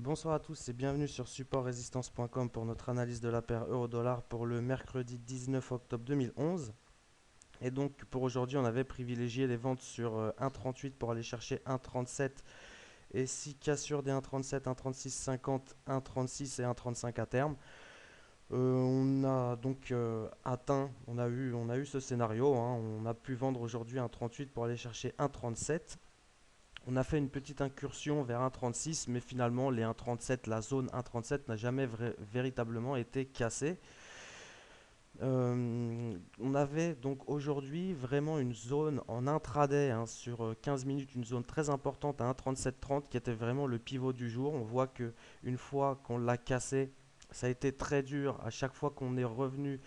Bonsoir à tous et bienvenue sur supportrésistance.com pour notre analyse de la paire euro-dollar pour le mercredi 19 octobre 2011. Et donc pour aujourd'hui, on avait privilégié les ventes sur 1,38 pour aller chercher 1,37 et 6 cassures des 1,37, 1,3650, 1,36 et 1,35 à terme. On a donc atteint, on a eu ce scénario, hein. On a pu vendre aujourd'hui 1,38 pour aller chercher 1,37. On a fait une petite incursion vers 1,36, mais finalement, les 1,37, la zone 1,37 n'a jamais véritablement été cassée. On avait donc aujourd'hui vraiment une zone en intraday, hein, sur 15 minutes, une zone très importante à 1,3730 qui était vraiment le pivot du jour. On voit que une fois qu'on l'a cassé, ça a été très dur. À chaque fois qu'on est revenu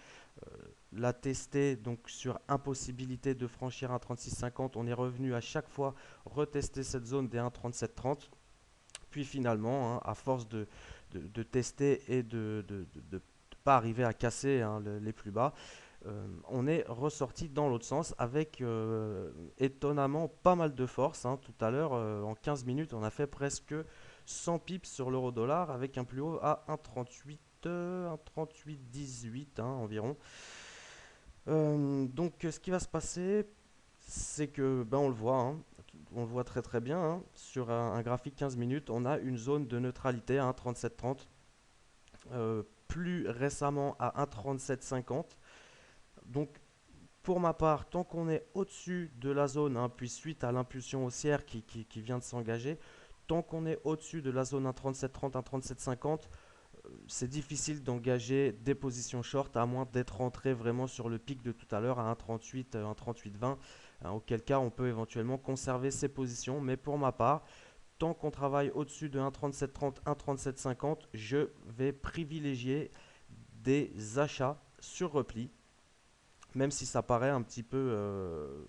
la tester donc sur impossibilité de franchir un 36,50, on est revenu à chaque fois retester cette zone des 1,3730. Puis finalement, hein, à force de tester et de pas arriver à casser, hein, les plus bas, on est ressorti dans l'autre sens avec étonnamment pas mal de force, hein. Tout à l'heure, en 15 minutes, on a fait presque 100 pips sur l'euro dollar avec un plus haut à 1,38, 1,38,18, hein, environ. Donc, ce qui va se passer, c'est que, ben, on le voit, hein, on le voit très très bien, hein, sur un graphique 15 minutes, on a une zone de neutralité à 1,3730, plus récemment à 1,3750. Donc, pour ma part, tant qu'on est au-dessus de la zone, hein, puis suite à l'impulsion haussière qui vient de s'engager, tant qu'on est au-dessus de la zone 1,3730, 1,3750, c'est difficile d'engager des positions short à moins d'être rentré vraiment sur le pic de tout à l'heure à 1,38, 1,3820, hein, auquel cas on peut éventuellement conserver ses positions. Mais pour ma part, tant qu'on travaille au-dessus de 1,3730, 1,3750, je vais privilégier des achats sur repli, même si ça paraît un petit peu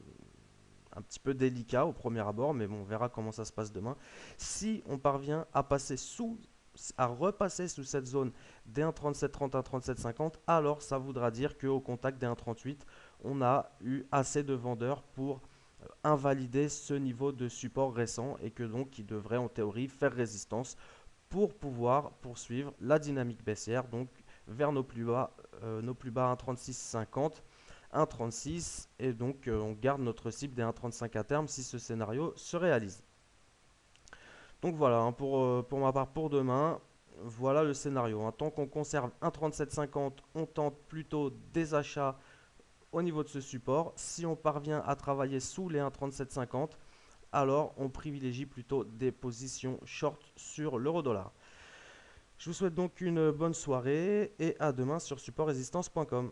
délicat au premier abord, mais bon, on verra comment ça se passe demain. Si on parvient à repasser sous cette zone des 1,3730 à 1,3750, alors ça voudra dire qu'au contact des 1,38, on a eu assez de vendeurs pour invalider ce niveau de support récent et que donc il devrait en théorie faire résistance pour pouvoir poursuivre la dynamique baissière, donc vers nos plus bas 1,3650, 1,36, et donc on garde notre cible des 1,35 à terme si ce scénario se réalise. Donc voilà, hein, pour ma part pour demain, voilà le scénario, hein. Tant qu'on conserve 1,3750, on tente plutôt des achats au niveau de ce support. Si on parvient à travailler sous les 1,3750, alors on privilégie plutôt des positions short sur l'euro-dollar. Je vous souhaite donc une bonne soirée et à demain sur supportrésistance.com.